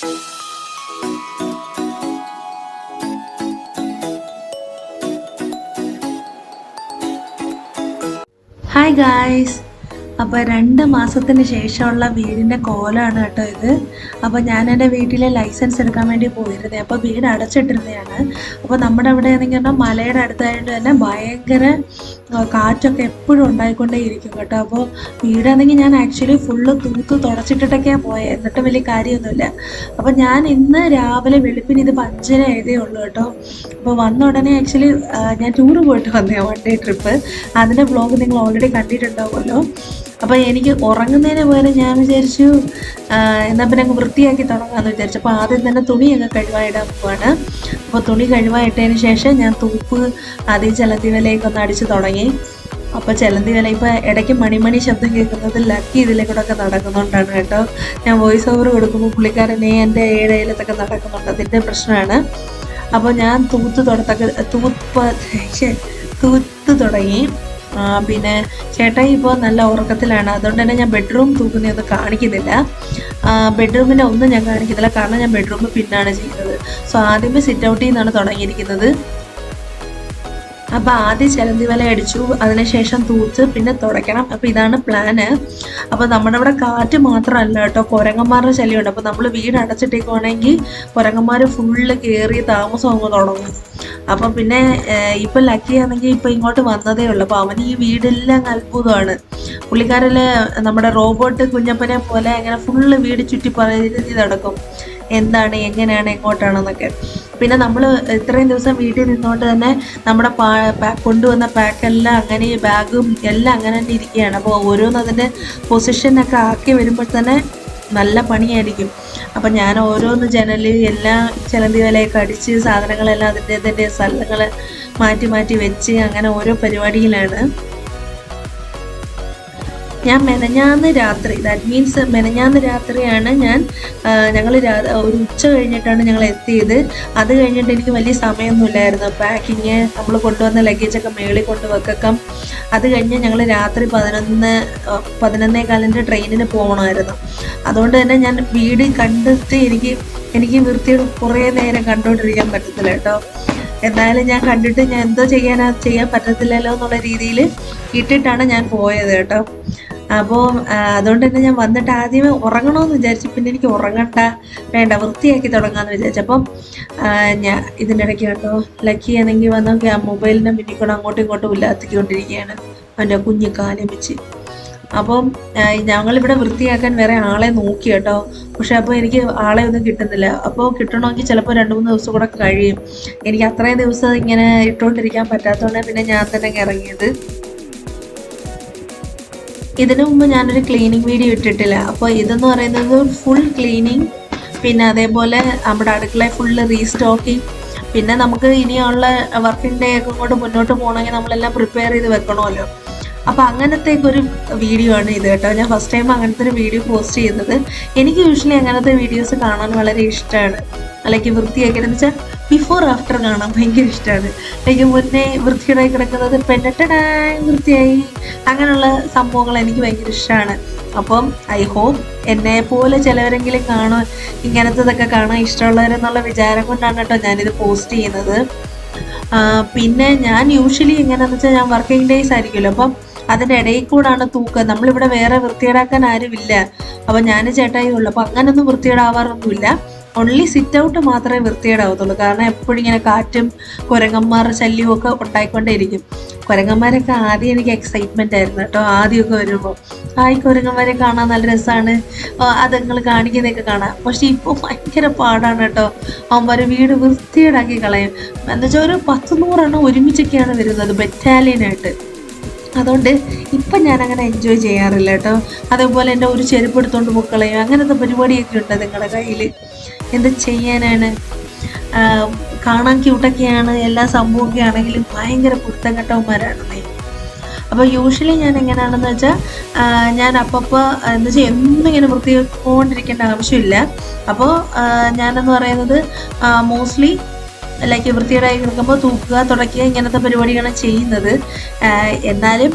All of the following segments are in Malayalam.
ഹായ് ഗായ്സ്, അപ്പോൾ 2 മാസത്തിന് ശേഷമുള്ള വീടിൻ്റെ കോലമാണ് കേട്ടോ ഇത്. അപ്പോൾ ഞാൻ എൻ്റെ വീട്ടിലെ ലൈസൻസ് എടുക്കാൻ വേണ്ടി പോയിരുന്നത്. അപ്പോൾ വീട് അടച്ചിട്ടിരുന്നതാണ്. അപ്പോൾ നമ്മുടെ അവിടെ ആണെങ്കിൽ പറഞ്ഞാൽ മലയുടെ അടുത്തായതുകൊണ്ട് തന്നെ ഭയങ്കര കാറ്റൊക്കെ എപ്പോഴും ഉണ്ടായിക്കൊണ്ടേ ഇരിക്കും കേട്ടോ. അപ്പോൾ വീടാണെങ്കിൽ ഞാൻ ആക്ച്വലി ഫുള്ള് തൂത്ത് തുടച്ചിട്ടിട്ടൊക്കെയാണ് പോയത്, എന്നിട്ട് വലിയ കാര്യമൊന്നുമില്ല. അപ്പോൾ ഞാൻ ഇന്ന് രാവിലെ വെളുപ്പിന് ഇത് 5:30 ആയതേ ഉള്ളൂ കേട്ടോ. അപ്പോൾ വന്ന ഉടനെ ആക്ച്വലി ഞാൻ ടൂറ് പോയിട്ട് വന്നതാണ്, 1 ഡേ ട്രിപ്പ്. അതിൻ്റെ വ്ളോഗ് നിങ്ങൾ ഓൾറെഡി കണ്ടിട്ടുണ്ടാവുമല്ലോ. അപ്പോൾ എനിക്ക് ഉറങ്ങുന്നതിന് പോലെ ഞാൻ വിചാരിച്ചു എന്നാൽ പിന്നെ അങ്ങ് വൃത്തിയാക്കി തുടങ്ങാമെന്ന് വിചാരിച്ചു. അപ്പോൾ ആദ്യം തന്നെ തുണിയൊക്കെ കഴുകായിടാൻ പോവാണ്. അപ്പോൾ തുണി കഴുകായിട്ടതിന് ശേഷം ഞാൻ തൂപ്പ് ആദ്യം ചിലന്തി വലയൊക്കെ അടിച്ച് തുടങ്ങി. അപ്പോൾ ചിലന്തി വല ഇപ്പോൾ ഇടയ്ക്ക് മണിമണി ശബ്ദം കേൾക്കുന്നത് ലക്കി ഇതിലെ കൂടെ ഒക്കെ നടക്കുന്നുണ്ടാണ് കേട്ടോ. ഞാൻ വോയിസ് ഓവർ കൊടുക്കുമ്പോൾ പുള്ളിക്കാരനെ എൻ്റെ ഏഴയിലത്തൊക്കെ നടക്കുന്നുണ്ട്, അതിൻ്റെ പ്രശ്നമാണ്. അപ്പോൾ ഞാൻ തൂത്ത് തുടങ്ങി. പിന്നെ ചേട്ടായി ഇപ്പോൾ നല്ല ഉറക്കത്തിലാണ്, അതുകൊണ്ട് തന്നെ ഞാൻ ബെഡ്റൂം തൂക്കുന്നതൊന്നും കാണിക്കുന്നില്ല. ബെഡ്റൂമിൻ്റെ ഒന്നും ഞാൻ കാണിക്കുന്നില്ല, കാരണം ഞാൻ ബെഡ്റൂം പിന്നാണ് ചെയ്യുന്നത്. സോ ആദ്യമേ സിറ്റ് ഔട്ടിൽ നിന്നാണ് തുടങ്ങിയിരിക്കുന്നത്. അപ്പോൾ ആദ്യം ചിലന്തി വല അടിച്ചു, അതിനുശേഷം തൂത്ത്, പിന്നെ തുടയ്ക്കണം. അപ്പോൾ ഇതാണ് പ്ലാന്. അപ്പോൾ നമ്മുടെ ഇവിടെ കാറ്റ് മാത്രമല്ല കേട്ടോ, കുരങ്ങന്മാരുടെ ശല്യമുണ്ട്. അപ്പോൾ നമ്മൾ വീട് അടച്ചിട്ടേക്കുവാണെങ്കിൽ കുരങ്ങന്മാർ ഫുള്ള് കയറി താമസം അങ്ങ് തുടങ്ങും. അപ്പം പിന്നെ ഇപ്പം ലക്കി ആണെങ്കിൽ ഇപ്പം ഇങ്ങോട്ട് വന്നതേ ഉള്ളൂ. അപ്പോൾ അവന് ഈ വീടെല്ലാം അത്ഭുതമാണ്. പുള്ളിക്കാരിൽ നമ്മുടെ റോബോട്ട് കുഞ്ഞപ്പനെ പോലെ അങ്ങനെ ഫുള്ള് വീട് ചുറ്റി പറഞ്ഞ് നടക്കും, എന്താണ് എങ്ങനെയാണ് എങ്ങോട്ടാണെന്നൊക്കെ. പിന്നെ നമ്മൾ ഇത്രയും ദിവസം വീട്ടിൽ നിന്നുകൊണ്ട് തന്നെ നമ്മുടെ കൊണ്ടുവന്ന പാക്കെല്ലാം അങ്ങനെ ബാഗും എല്ലാം അങ്ങനെ തന്നെ ഇരിക്കുകയാണ്. അപ്പോൾ ഓരോന്ന് അതിൻ്റെ പൊസിഷനൊക്കെ ആക്കി വരുമ്പോൾ തന്നെ നല്ല പണിയായിരിക്കും. അപ്പം ഞാൻ ഓരോന്ന് ജനൽ എല്ലാം ചിലന്തി വലയൊക്കെ അടിച്ച് സാധനങ്ങളെല്ലാം അതിൻ്റെ സ്ഥലങ്ങൾ മാറ്റി മാറ്റി വെച്ച് അങ്ങനെ ഓരോ പരിപാടിയിലാണ്. ഞാൻ മെനഞ്ഞാന്ന് രാത്രി, ദാറ്റ് മീൻസ് മെനഞ്ഞാന്ന് രാത്രിയാണ് ഞങ്ങൾ ഒരു ഉച്ച കഴിഞ്ഞിട്ടാണ് ഞങ്ങൾ എത്തിയത്. അത് കഴിഞ്ഞിട്ട് എനിക്ക് വലിയ സമയമൊന്നുമില്ലായിരുന്നു. പാക്കിങ്, നമ്മൾ കൊണ്ടുവന്ന ലഗേജൊക്കെ മേളിൽ കൊണ്ടുവെക്കാം. അത് കഴിഞ്ഞ് ഞങ്ങൾ രാത്രി 11:15 ട്രെയിനിന് പോകണമായിരുന്നു. അതുകൊണ്ട് തന്നെ ഞാൻ വീട് കണ്ടിട്ട് എനിക്ക് വൃത്തിയോട് കുറേ നേരം കണ്ടുകൊണ്ടിരിക്കാൻ പറ്റത്തില്ല കേട്ടോ. എന്തായാലും ഞാൻ കണ്ടിട്ട് ഞാൻ എന്തോ ചെയ്യാൻ പറ്റത്തില്ലല്ലോ എന്നുള്ള രീതിയിൽ ഇട്ടിട്ടാണ് ഞാൻ പോയത് കേട്ടോ. അപ്പോൾ അതുകൊണ്ട് തന്നെ ഞാൻ വന്നിട്ട് ആദ്യമേ ഉറങ്ങണമെന്ന് വിചാരിച്ചു, പിന്നെ എനിക്ക് വേണ്ട വൃത്തിയാക്കി തുടങ്ങാമെന്ന് വിചാരിച്ചപ്പം ഞാൻ ഇതിൻ്റെ ഇടയ്ക്ക് കേട്ടോ ലക്കി ആണെങ്കിൽ വന്നൊക്കെ ആ മൊബൈലിൻ്റെ മുന്നിൽ കൂടെ അങ്ങോട്ടും ഇങ്ങോട്ടും ഉല്ലാത്തിക്കൊണ്ടിരിക്കുകയാണ് അവൻ്റെ കുഞ്ഞു കാലം വെച്ച്. അപ്പം ഞങ്ങളിവിടെ വൃത്തിയാക്കാൻ വേറെ ആളെ നോക്കി കേട്ടോ, പക്ഷെ അപ്പോൾ എനിക്ക് ആളെ ഒന്നും കിട്ടുന്നില്ല. അപ്പോൾ കിട്ടണമെങ്കിൽ ചിലപ്പോൾ 2-3 ദിവസം കൂടെ കഴിയും. എനിക്ക് അത്രയും ദിവസം ഇങ്ങനെ ഇട്ടുകൊണ്ടിരിക്കാൻ പറ്റാത്തതുകൊണ്ട് പിന്നെ ഞാൻ തന്നെ ഇറങ്ങിയത്. ഇതിനു മുമ്പ് ഞാനൊരു ക്ലീനിങ് വീഡിയോ ഇട്ടിട്ടില്ല. അപ്പോൾ ഇതെന്ന് പറയുന്നത് ഫുൾ ക്ലീനിങ്, പിന്നെ അതേപോലെ നമ്മുടെ അടുക്കളയിൽ ഫുള്ള് റീസ്റ്റോക്കിങ്, പിന്നെ നമുക്ക് ഇനിയുള്ള വർക്കിംഗ് ഡേ ഒക്കെ കൊണ്ട് മുന്നോട്ട് പോകണമെങ്കിൽ നമ്മളെല്ലാം പ്രിപ്പയർ ചെയ്ത് വെക്കണമല്ലോ. അപ്പോൾ അങ്ങനത്തേക്കൊരു വീഡിയോ ആണ് ഇത് കേട്ടോ. ഞാൻ ഫസ്റ്റ് ടൈം അങ്ങനത്തെ ഒരു വീഡിയോ പോസ്റ്റ് ചെയ്യുന്നത്. എനിക്ക് യൂഷ്വലി അങ്ങനത്തെ വീഡിയോസ് കാണാൻ വളരെ ഇഷ്ടമാണ്. അല്ലെങ്കിൽ വൃത്തിയാക്കിയെന്ന് വെച്ചാൽ ബിഫോർ ആഫ്റ്റർ കാണാൻ ഭയങ്കര ഇഷ്ടമാണ്. അല്ലെങ്കിൽ മുന്നേ വൃത്തിയായി കിടക്കുന്നത് പെണ്ണട്ടടായി വൃത്തിയായി അങ്ങനെയുള്ള സംഭവങ്ങൾ എനിക്ക് ഭയങ്കര ഇഷ്ടമാണ്. അപ്പം ഐ ഹോപ്പ് എന്നെ പോലെ ചിലവരെങ്കിലും കാണാൻ ഇങ്ങനത്തതൊക്കെ കാണാൻ ഇഷ്ടമുള്ളവരെന്നുള്ള വിചാരം കൊണ്ടാണ് കേട്ടോ ഞാനിത് പോസ്റ്റ് ചെയ്യുന്നത്. പിന്നെ ഞാൻ യൂഷ്വലി എങ്ങനെയാണെന്ന് വെച്ചാൽ ഞാൻ വർക്കിംഗ് ഡേയ്സ് ആയിരിക്കുമല്ലോ, അപ്പം അതിൻ്റെ ഇടയിൽ കൂടാണ് തൂക്കുക. നമ്മളിവിടെ വേറെ വൃത്തിയേടാക്കാൻ ആരുമില്ല, അപ്പം ഞാൻ ചേട്ടായി ഉള്ളു. അപ്പം അങ്ങനൊന്നും വൃത്തിയേടാവാറൊന്നുമില്ല. ഓൺലി സിറ്റ് ഔട്ട് മാത്രമേ വൃത്തിയേടാവത്തുള്ളൂ, കാരണം എപ്പോഴും ഇങ്ങനെ കാറ്റും കുരങ്ങന്മാരുടെ ശല്യവും ഒക്കെ ഉണ്ടായിക്കൊണ്ടേയിരിക്കും. കുരങ്ങന്മാരൊക്കെ ആദ്യം എനിക്ക് എക്സൈറ്റ്മെൻ്റ് ആയിരുന്നു കേട്ടോ. ആദ്യമൊക്കെ വരുമ്പോൾ കുരങ്ങന്മാരെ കാണാൻ നല്ല രസമാണ്, അത് നിങ്ങൾ കാണിക്കുന്നതൊക്കെ കാണാം. പക്ഷെ ഇപ്പോൾ ഭയങ്കര പാടാണ് കേട്ടോ. അവന്മാർ വീട് വൃത്തിയേടാക്കി കളയും. എന്നുവെച്ചാൽ ഒരു 10-100 ഒരുമിച്ചൊക്കെയാണ് വരുന്നത് ബറ്റാലിയനായിട്ട്. അതുകൊണ്ട് ഇപ്പം ഞാനങ്ങനെ എൻജോയ് ചെയ്യാറില്ല കേട്ടോ. അതേപോലെ എൻ്റെ ഒരു ചെരുപ്പ് എടുത്തുകൊണ്ട് പൊക്കളയും അങ്ങനത്തെ പരിപാടിയൊക്കെ ഉണ്ട് നിങ്ങളുടെ കയ്യിൽ. എന്ത് ചെയ്യാനാണ്, കാണാൻ ക്യൂട്ടൊക്കെയാണ്, എല്ലാ സംഭവമൊക്കെ ആണെങ്കിലും ഭയങ്കര പുത്തൻ കെട്ടവന്മാരാണെന്നേ. അപ്പോൾ യൂഷ്വലി ഞാൻ എങ്ങനെയാണെന്ന് വെച്ചാൽ ഞാൻ അപ്പോൾ എന്ന് വെച്ചാൽ എന്നിങ്ങനെ വൃത്തിയാക്കിക്കൊണ്ടിരിക്കേണ്ട ആവശ്യമില്ല. അപ്പോൾ ഞാനെന്ന് പറയുന്നത് മോസ്റ്റ്ലി ലൈക്ക് വൃത്തികേടായി കിടക്കുമ്പോൾ തൂക്കുക, തുടയ്ക്കുക, ഇങ്ങനത്തെ പരിപാടികളാണ് ചെയ്യുന്നത്. എന്നാലും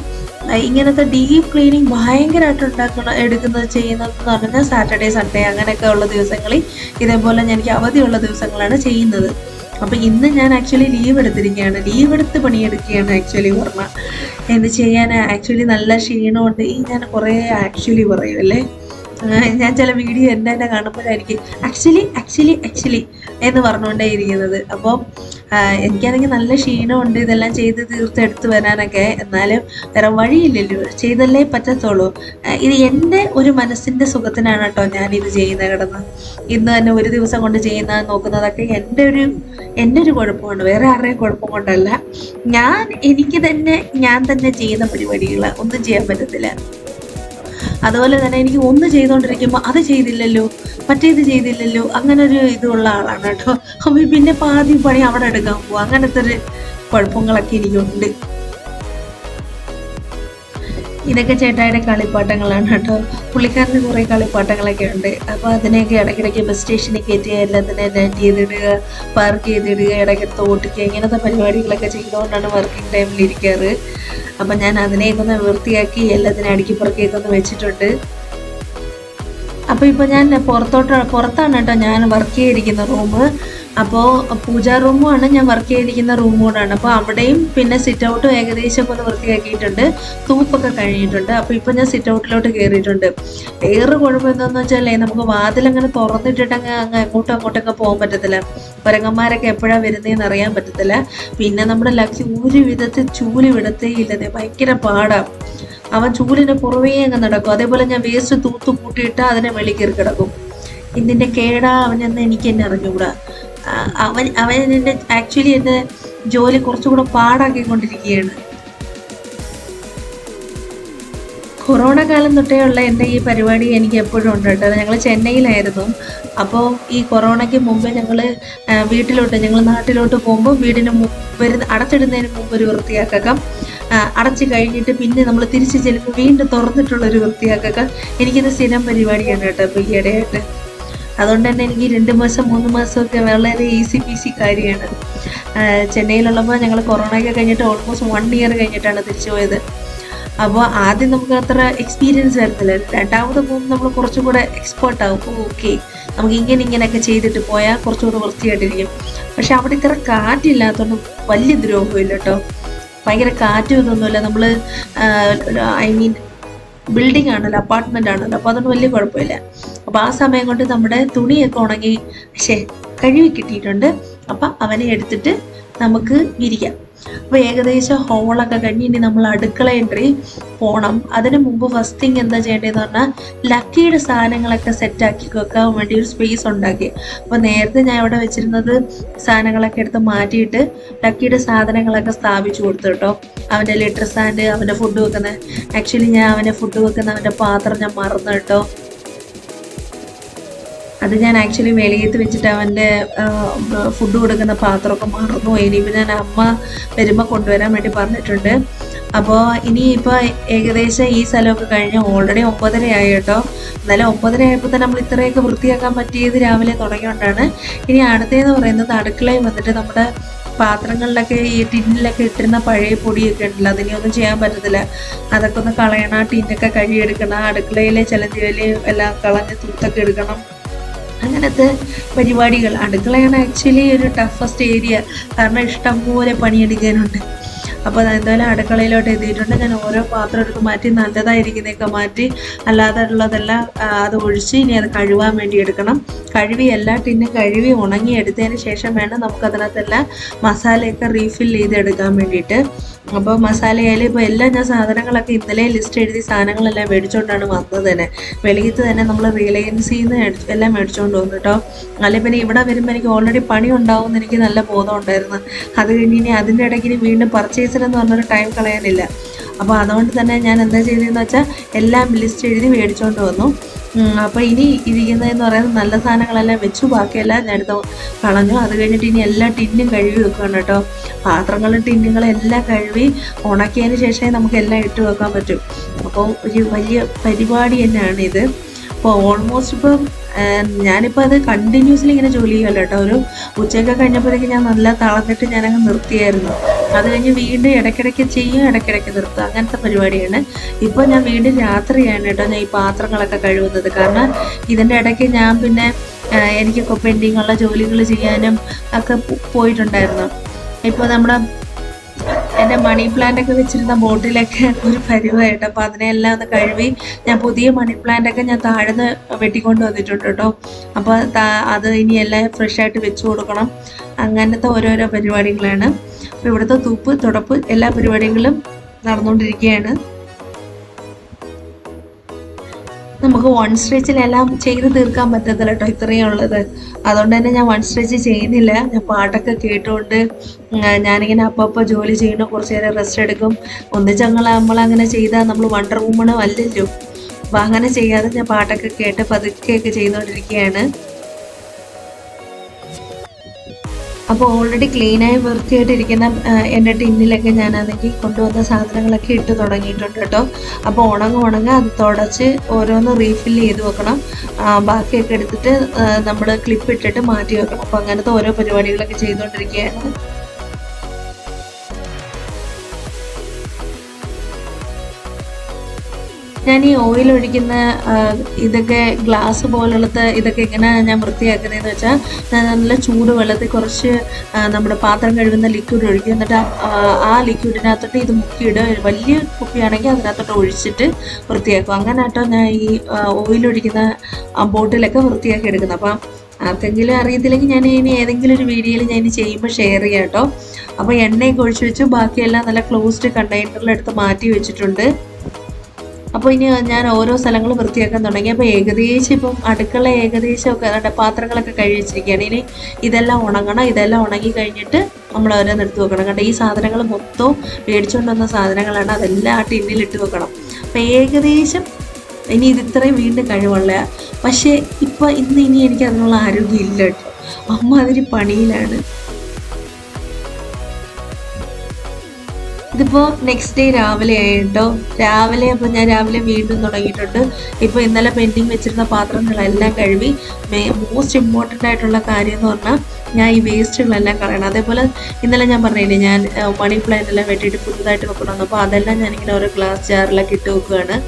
ഇങ്ങനത്തെ ഡീപ്പ് ക്ലീനിങ് ഭയങ്കരമായിട്ട് ചെയ്യുന്നതെന്ന് പറഞ്ഞാൽ സാറ്റർഡേ സൺഡേ അങ്ങനെയൊക്കെ ഉള്ള ദിവസങ്ങളിൽ ഇതേപോലെ എനിക്ക് അവധിയുള്ള ദിവസങ്ങളാണ് ചെയ്യുന്നത്. അപ്പോൾ ഇന്ന് ഞാൻ ആക്ച്വലി ലീവ് എടുത്തിരിക്കുകയാണ്, ലീവ് എടുത്ത് പണിയെടുക്കുകയാണ് ആക്ച്വലി പറഞ്ഞാൽ. എന്ത് ചെയ്യാൻ, ആക്ച്വലി നല്ല ക്ഷീണമുണ്ട്. ഞാൻ കുറേ ആക്ച്വലി പറയും അല്ലേ, ഞാൻ ചില വീഡിയോ എൻ്റെ തന്നെ കാണുമ്പോഴായിരിക്കും ആക്ച്വലി എന്ന് പറഞ്ഞുകൊണ്ടേ ഇരിക്കുന്നത്. അപ്പോൾ എനിക്കാണെങ്കിൽ നല്ല ക്ഷീണമുണ്ട് ഇതെല്ലാം ചെയ്ത് തീർത്തെടുത്ത് വരാനൊക്കെ. എന്നാലും വേറെ വഴിയില്ലല്ലോ, ചെയ്തല്ലേ പറ്റത്തുള്ളൂ. ഇത് എൻ്റെ ഒരു മനസ്സിൻ്റെ സുഖത്തിനാണ് കേട്ടോ ഞാനിത് ചെയ്യുന്നത്. കിടന്ന് ഇന്ന് തന്നെ ഒരു ദിവസം കൊണ്ട് ചെയ്യുന്ന നോക്കുന്നതൊക്കെ എൻ്റെ ഒരു കുഴപ്പമാണ്, വേറെ ആരുടെയും കുഴപ്പം കൊണ്ടല്ല. ഞാൻ തന്നെ ചെയ്യുന്ന പരിപാടികൾ ഒന്നും ചെയ്യാൻ പറ്റത്തില്ല. അതുപോലെ തന്നെ എനിക്ക് ഒന്ന് ചെയ്തുകൊണ്ടിരിക്കുമ്പോൾ അത് ചെയ്തില്ലല്ലോ, മറ്റേത് ചെയ്തില്ലല്ലോ, അങ്ങനെ ഒരു ഇതുള്ള ആളാണ് കേട്ടോ. അപ്പോൾ പിന്നെ പാതി പണി അവിടെ എടുക്കാൻ പോകും. അങ്ങനത്തെ ഒരു കുഴപ്പങ്ങളൊക്കെ എനിക്കുണ്ട്. ഇതൊക്കെ ചേട്ടായുടെ കളിപ്പാട്ടങ്ങളാണ് കേട്ടോ. പുള്ളിക്കാരന് കുറേ കളിപ്പാട്ടങ്ങളൊക്കെ ഉണ്ട്. അപ്പോൾ അതിനെയൊക്കെ ഇടയ്ക്കിടയ്ക്ക് ബസ് സ്റ്റേഷനിൽ കയറ്റി എല്ലാത്തിനെ ലാൻഡ് ചെയ്തിടുക, പാർക്ക് ചെയ്തിടുക, ഇടയ്ക്ക് ഓട്ടിക്കുക, ഇങ്ങനത്തെ പരിപാടികളൊക്കെ ചെയ്തുകൊണ്ടാണ് വർക്കിംഗ് ടൈമിൽ ഇരിക്കാറ്. അപ്പം ഞാൻ അതിനെയൊക്കെ ഒന്ന് വൃത്തിയാക്കി എല്ലാത്തിനും അടുക്കി പുറക്കിയൊക്കെ ഒന്ന് വെച്ചിട്ടുണ്ട്. അപ്പോൾ ഇപ്പോൾ ഞാൻ പുറത്താണ് കേട്ടോ ഞാൻ വർക്ക് ചെയ്തിരിക്കുന്ന റൂം. അപ്പോൾ പൂജാ റൂമുമാണ് ഞാൻ വർക്ക് ചെയ്തിരിക്കുന്ന റൂം കൂടാണ്. അപ്പോൾ അവിടെയും പിന്നെ സിറ്റ് ഔട്ടും ഏകദേശം ഒന്ന് വൃത്തിയാക്കിയിട്ടുണ്ട്, തൂപ്പൊക്കെ കഴിഞ്ഞിട്ടുണ്ട്. അപ്പോൾ ഇപ്പോൾ ഞാൻ സിറ്റ് ഔട്ടിലോട്ട് കയറിയിട്ടുണ്ട്. വേറെ കുഴപ്പം എന്താണെന്ന് വെച്ചാൽ നമുക്ക് വാതിലങ്ങനെ തുറന്നിട്ടിട്ട് അങ്ങ് അങ്ങോട്ടൊക്കെ പോകാൻ പറ്റത്തില്ല. കുരങ്ങന്മാരൊക്കെ എപ്പോഴാണ് വരുന്നതെന്ന് അറിയാൻ പറ്റത്തില്ല. പിന്നെ നമ്മുടെ ലക്കി ഒരു വിധത്തിൽ ചൂല് വിടത്തേ ഇല്ലതേ, ഭയങ്കര പാടാണ്. അവൻ ചൂലിന് പുറവേ അങ്ങ് നടക്കും. അതേപോലെ ഞാൻ വേസ്റ്റ് തൂത്ത് കൂട്ടിയിട്ട് അതിനെ വെളി കയറി കിടക്കും. ഇതിൻ്റെ കേടാ അവനെന്ന് എനിക്ക് തന്നെ അറിഞ്ഞുകൂടാ. അവൻ എൻ്റെ ആക്ച്വലി എൻ്റെ ജോലി കുറച്ചുകൂടെ പാടാക്കിക്കൊണ്ടിരിക്കുകയാണ്. കൊറോണ കാലം തൊട്ടേ ഉള്ള എൻ്റെ ഈ പരിപാടി എനിക്ക് എപ്പോഴും ഉണ്ട് കേട്ടോ. ഞങ്ങൾ ചെന്നൈയിലായിരുന്നു. അപ്പോൾ ഈ കൊറോണയ്ക്ക് മുമ്പേ ഞങ്ങൾ നാട്ടിലോട്ട് പോകുമ്പോൾ വീടിന് അടച്ചിടുന്നതിന് മുമ്പ് ഒരു വൃത്തിയാക്കാം, അടച്ചു കഴിഞ്ഞിട്ട് പിന്നെ നമ്മൾ തിരിച്ച് ചെല്ലുമ്പോൾ വീണ്ടും തുറന്നിട്ടുള്ളൊരു വൃത്തിയാക്കുക. എനിക്കിത് സ്ഥിരം പരിപാടിയാണ് കേട്ടോ. ഇപ്പോൾ ഈ ഇടയായിട്ട് അതുകൊണ്ട് തന്നെ എനിക്ക് 2 മാസം 3 മാസമൊക്കെ വളരെ ഈസി പീസി കാര്യമാണ്. ചെന്നൈയിലുള്ളപ്പോൾ ഞങ്ങൾ കൊറോണയൊക്കെ കഴിഞ്ഞിട്ട് ഓൾമോസ്റ്റ് 1 ഇയർ കഴിഞ്ഞിട്ടാണ് തിരിച്ചു പോയത്. അപ്പോൾ ആദ്യം നമുക്ക് അത്ര എക്സ്പീരിയൻസ് വരുന്നില്ല. രണ്ടാമത് പോകുമ്പോൾ നമ്മൾ കുറച്ചും കൂടെ എക്സ്പേർട്ട് ആവും. ഓക്കെ, നമുക്ക് ഇങ്ങനെയൊക്കെ ചെയ്തിട്ട് പോയാൽ കുറച്ചുകൂടെ വൃത്തിയായിട്ടിരിക്കും. പക്ഷെ അവിടെ ഇത്ര കാറ്റില്ലാത്തതുകൊണ്ട് വലിയ ദ്രോഹമില്ല കേട്ടോ. ഭയങ്കര കാറ്റും ഇതൊന്നുമില്ല. നമ്മൾ ബിൽഡിംഗ് ആണല്ലോ, അപ്പാർട്ട്മെൻ്റ് ആണല്ലോ, അപ്പോൾ അതുകൊണ്ട് വലിയ കുഴപ്പമില്ല. അപ്പോൾ ആ സമയം കൊണ്ട് നമ്മുടെ തുണിയൊക്കെ ഉണങ്ങി കഴുകി കിട്ടിയിട്ടുണ്ട്. അപ്പം അവനെ എടുത്തിട്ട് നമുക്ക് വിരിക്കാം. അപ്പോൾ ഏകദേശം ഹോളൊക്കെ കഴിഞ്ഞ് ഇനി നമ്മൾ അടുക്കള എൻട്രി പോകണം. അതിന് മുമ്പ് ഫസ്റ്റ് തിങ് എന്താ ചെയ്യേണ്ടതെന്ന് പറഞ്ഞാൽ ലക്കിയുടെ സാധനങ്ങളൊക്കെ സെറ്റാക്കി വെക്കാൻ വേണ്ടി ഒരു സ്പേസ് ഉണ്ടാക്കി. അപ്പോൾ നേരത്തെ ഞാൻ ഇവിടെ വെച്ചിരുന്നത് സാധനങ്ങളൊക്കെ എടുത്ത് മാറ്റിയിട്ട് ലക്കിയുടെ സാധനങ്ങളൊക്കെ സ്ഥാപിച്ചു കൊടുത്തു കേട്ടോ. അവൻ്റെ ലിറ്റർ സ്റ്റാൻഡ്, അവൻ്റെ ഫുഡ് വെക്കുന്നത്, ആക്ച്വലി ഞാൻ അവൻ്റെ ഫുഡ് വെക്കുന്ന അവൻ്റെ പാത്രം ഞാൻ മറന്നു കേട്ടോ. അത് ഞാൻ ആക്ച്വലി വെളിയത്ത് വെച്ചിട്ട് അവൻ്റെ ഫുഡ് കൊടുക്കുന്ന പാത്രമൊക്കെ മറന്നു. ഇനിയിപ്പോൾ ഞാൻ അമ്മ വരുമ്പോൾ കൊണ്ടുവരാൻ വേണ്ടി പറഞ്ഞിട്ടുണ്ട്. അപ്പോൾ ഇനിയിപ്പോൾ ഏകദേശം ഈ സ്ഥലമൊക്കെ കഴിഞ്ഞ് ഓൾറെഡി 9:30 ആയി കേട്ടോ. എന്നാലും 9:30 ആയപ്പോൾ തന്നെ നമ്മൾ ഇത്രയൊക്കെ വൃത്തിയാക്കാൻ പറ്റിയത് രാവിലെ തുടങ്ങിയോണ്ടാണ്. ഇനി അടുത്തതെന്ന് പറയുന്നത് അടുക്കളയിൽ വന്നിട്ട് നമ്മുടെ പാത്രങ്ങളിലൊക്കെ ഈ ടിന്നിലൊക്കെ ഇട്ടിരുന്ന പഴയ പൊടിയൊക്കെ ഉണ്ടല്ലോ, അതിനെയൊന്നും ചെയ്യാൻ പറ്റത്തില്ല. അതൊക്കെ ഒന്ന് കളയണം, ടിന്നൊക്കെ കഴുകിയെടുക്കണം, അടുക്കളയിലെ ചിലന്തിവലി എല്ലാം കളഞ്ഞ് തൂത്തൊക്കെ എടുക്കണം. അങ്ങനത്തെ പരിപാടികൾ. അടുക്കളയാണ് ആക്ച്വലി ഒരു ടഫസ്റ്റ് ഏരിയ, കാരണം ഇഷ്ടംപോലെ പണിയെടുക്കാനുണ്ട്. അപ്പോൾ എന്തായാലും അടുക്കളയിലോട്ട് എത്തിയിട്ടുണ്ട്. ഞാൻ ഓരോ പാത്രം എടുത്ത് മാറ്റി നല്ലതായിരിക്കുന്നതൊക്കെ മാറ്റി അല്ലാതെ ഉള്ളതെല്ലാം അത് ഒഴിച്ച് ഇനി അത് കഴുകാൻ വേണ്ടി എടുക്കണം. കഴുകി എല്ലാ ടിന്നും കഴുകി ഉണങ്ങി എടുത്തതിന് ശേഷം വേണം നമുക്കതിനകത്തെല്ലാം മസാലയൊക്കെ റീഫിൽ ചെയ്തെടുക്കാൻ വേണ്ടിയിട്ട്. അപ്പോൾ മസാലയിൽ ഇപ്പോൾ എല്ലാം ഞാൻ സാധനങ്ങളൊക്കെ ഇന്നലെ ലിസ്റ്റ് എഴുതി സാധനങ്ങളെല്ലാം മേടിച്ചുകൊണ്ടാണ് വന്നത് തന്നെ. വെളിയത്ത് തന്നെ നമ്മൾ റിലയൻസിൽ നിന്ന് എല്ലാം മേടിച്ചുകൊണ്ട് വന്നു കേട്ടോ. അല്ലെങ്കിൽ പിന്നെ ഇവിടെ വരുമ്പോൾ എനിക്ക് ഓൾറെഡി പണി ഉണ്ടാവുമെന്ന് എനിക്ക് നല്ല ബോധം ഉണ്ടായിരുന്നു. അത് കഴിഞ്ഞ് ഇനി അതിൻ്റെ ഇടയ്ക്ക് വീണ്ടും പർച്ചേസിനെന്ന് പറഞ്ഞൊരു ടൈം കളയാനില്ല. അപ്പോൾ അതുകൊണ്ട് തന്നെ ഞാൻ എന്താ ചെയ്തതെന്ന് വെച്ചാൽ എല്ലാം ലിസ്റ്റ് എഴുതി മേടിച്ചുകൊണ്ട് വന്നു. അപ്പോൾ ഇനി ഇരിക്കുന്നതെന്ന് പറയുന്നത് നല്ല സാധനങ്ങളെല്ലാം വെച്ചു, ബാക്കിയെല്ലാം ഞാൻ എടുത്ത് കളഞ്ഞു. അത് കഴിഞ്ഞിട്ട് ഇനി എല്ലാ ടിന്നും കഴുകി വെക്കുകയാണ് കേട്ടോ. പാത്രങ്ങളും ടിന്നുകളും എല്ലാം കഴുകി ഉണക്കിയതിന് ശേഷമേ നമുക്ക് എല്ലാം ഇട്ട് വെക്കാൻ പറ്റും. അപ്പോൾ ഒരു വലിയ പരിപാടി തന്നെയാണ് ഇത്. അപ്പോൾ ഓൾമോസ്റ്റ് ഇപ്പം ഞാനിപ്പോൾ അത് കണ്ടിന്യൂസ്ലി ഇങ്ങനെ ജോലി ചെയ്യുമല്ലോ കേട്ടോ. ഒരു ഉച്ചയൊക്കെ കഴിഞ്ഞപ്പോഴേക്കും ഞാൻ നല്ല തളർന്നിട്ട് ഞാനങ്ങ് നിർത്തിയായിരുന്നു. അത് കഴിഞ്ഞ് വീണ്ടും ഇടയ്ക്കിടയ്ക്ക് ചെയ്യും, ഇടയ്ക്കിടയ്ക്ക് നിർത്തും, അങ്ങനത്തെ പരിപാടിയാണ്. ഇപ്പോൾ ഞാൻ വീണ്ടും രാത്രിയാണ് കേട്ടോ ഞാൻ ഈ പാത്രങ്ങളൊക്കെ കഴുകുന്നത്. കാരണം ഇതിൻ്റെ ഇടയ്ക്ക് ഞാൻ പിന്നെ എനിക്കൊക്കെ പെൻഡിങ് ഉള്ള ജോലികൾ ചെയ്യാനും ഒക്കെ പോയിട്ടുണ്ടായിരുന്നു. ഇപ്പോൾ നമ്മുടെ എൻ്റെ മണി പ്ലാന്റ് ഒക്കെ വെച്ചിരുന്ന ബോട്ടിലൊക്കെ ഒരു പരിവായിട്ട്, അപ്പോൾ അതിനെല്ലാം ഒന്ന് കഴുകി ഞാൻ പുതിയ മണി പ്ലാന്റ് ഒക്കെ ഞാൻ താഴ്ന്ന് വെട്ടിക്കൊണ്ട് വന്നിട്ടുണ്ട് കേട്ടോ. അപ്പോൾ അത് ഇനി എല്ലാം ഫ്രഷ് ആയിട്ട് വെച്ച് കൊടുക്കണം. അങ്ങനത്തെ ഓരോരോ പരിപാടികളാണ്. അപ്പോൾ ഇവിടുത്തെ തൂപ്പ് തുടപ്പ് എല്ലാ പരിപാടികളും നടന്നുകൊണ്ടിരിക്കുകയാണ്. നമുക്ക് വൺ സ്ട്രെച്ചിലെല്ലാം ചെയ്ത് തീർക്കാൻ പറ്റത്തില്ല കേട്ടോ, ഇത്രയും ഉള്ളത്. അതുകൊണ്ട് തന്നെ ഞാൻ വൺ സ്ട്രെച്ച് ചെയ്യുന്നില്ല. ഞാൻ പാട്ടൊക്കെ കേട്ടുകൊണ്ട് ഞാനിങ്ങനെ അപ്പോൾ ജോലി ചെയ്യണം, കുറച്ച് നേരം റെസ്റ്റ് എടുക്കും. നമ്മളങ്ങനെ ചെയ്താൽ നമ്മൾ വണ്ടർ വുമണോ അല്ലല്ലോ. അപ്പോൾ അങ്ങനെ ചെയ്യാതെ ഞാൻ പാട്ടൊക്കെ കേട്ട് പതുക്കെയൊക്കെ ചെയ്തുകൊണ്ടിരിക്കുകയാണ്. അപ്പോൾ ഓൾറെഡി ക്ലീനായി വൃത്തിയായിട്ടിരിക്കുന്ന എൻ്റെ ടിന്നിലൊക്കെ ഞാനാണെങ്കിൽ കൊണ്ടുവന്ന സാധനങ്ങളൊക്കെ ഇട്ട് തുടങ്ങിയിട്ടുണ്ട് കേട്ടോ. അപ്പോൾ ഉണങ്ങ അത് തുടച്ച് ഓരോന്ന് റീഫിൽ ചെയ്ത് വെക്കണം. ബാക്കിയൊക്കെ എടുത്തിട്ട് നമ്മൾ ക്ലിപ്പ് ഇട്ടിട്ട് മാറ്റി വെക്കണം. അപ്പോൾ അങ്ങനത്തെ ഓരോ പരിപാടികളൊക്കെ ചെയ്തുകൊണ്ടിരിക്കുകയാണ്. ഞാൻ ഈ ഓയിൽ ഒഴിക്കുന്ന ഇതൊക്കെ ഗ്ലാസ് പോലുള്ളത് ഇതൊക്കെ എങ്ങനെ ഞാൻ വൃത്തിയാക്കുന്നതെന്ന് വെച്ചാൽ, ഞാൻ നല്ല ചൂട് വെള്ളത്തിൽ കുറച്ച് നമ്മുടെ പാത്രം കഴുകുന്ന ലിക്വിഡ് ഒഴിക്കും. എന്നിട്ട് ആ ലിക്വിഡിനകത്തോട്ട് ഇത് മുക്കിയിടുക. വലിയ കുപ്പിയാണെങ്കിൽ അതിനകത്തോട്ട് ഒഴിച്ചിട്ട് വൃത്തിയാക്കും. അങ്ങനെ കേട്ടോ ഞാൻ ഈ ഓയിൽ ഒഴിക്കുന്ന ബോട്ടിലൊക്കെ വൃത്തിയാക്കി എടുക്കുന്നത്. അപ്പം ആർക്കെങ്കിലും അറിയത്തില്ലെങ്കിൽ ഞാൻ ഇനി ഏതെങ്കിലും ഒരു വീഡിയോയിൽ ഞാൻ ഇനി ചെയ്യുമ്പോൾ ഷെയർ ചെയ്യാം കേട്ടോ. അപ്പോൾ എണ്ണയൊക്കെ ഒഴിച്ച് വെച്ചു, ബാക്കിയെല്ലാം നല്ല ക്ലോസ്ഡ് കണ്ടെയ്നറിലെടുത്ത് മാറ്റി വെച്ചിട്ടുണ്ട്. അപ്പോൾ ഇനി ഞാൻ ഓരോ സ്ഥലങ്ങൾ വൃത്തിയാക്കാൻ തുടങ്ങി. അപ്പോൾ ഏകദേശം ഇപ്പം അടുക്കള ഏകദേശമൊക്കെ അതിൻ്റെ പാത്രങ്ങളൊക്കെ കഴുകി വെച്ചിരിക്കുകയാണ്. ഇനി ഇതെല്ലാം ഉണങ്ങണം. ഇതെല്ലാം ഉണങ്ങി കഴിഞ്ഞിട്ട് നമ്മൾ ഓരോന്ന് എടുത്ത് വെക്കണം. കണ്ടോ, ഈ സാധനങ്ങൾ മൊത്തം മേടിച്ചുകൊണ്ട് വന്ന സാധനങ്ങളാണ്. അതെല്ലാം ആ ടിന്നിലിട്ട് വെക്കണം. അപ്പോൾ ഏകദേശം ഇനി ഇത് ഇത്രയും വീണ്ടും കഴിവുള്ള. പക്ഷേ ഇനി എനിക്ക് അതിനുള്ള ആരോഗ്യം ഇല്ല കേട്ടോ. അമ്മ അതിന് പണിയിലാണ്. ഇതിപ്പോൾ നെക്സ്റ്റ് ഡേ രാവിലെ ആയിട്ടോ. അപ്പോൾ ഞാൻ രാവിലെ വീണ്ടും തുടങ്ങിയിട്ടുണ്ട്. ഇപ്പോൾ ഇന്നലെ പെൻഡിങ് വെച്ചിരുന്ന പാത്രങ്ങളെല്ലാം കഴുകി. മോസ്റ്റ് ഇമ്പോർട്ടൻ്റ് ആയിട്ടുള്ള കാര്യം എന്ന് പറഞ്ഞാൽ ഞാൻ ഈ വേസ്റ്റുകളെല്ലാം കളയണം. അതേപോലെ ഇന്നലെ ഞാൻ പറഞ്ഞില്ലേ, ഞാൻ മണി പ്ലാന്റ് എല്ലാം വെട്ടിയിട്ട് പുതുതായിട്ട് വെക്കണം. അപ്പോൾ അതെല്ലാം ഞാനിങ്ങനെ ഓരോ ഗ്ലാസ് ജാറിലൊക്കെ ഇട്ട് വെക്കുകയാണ്.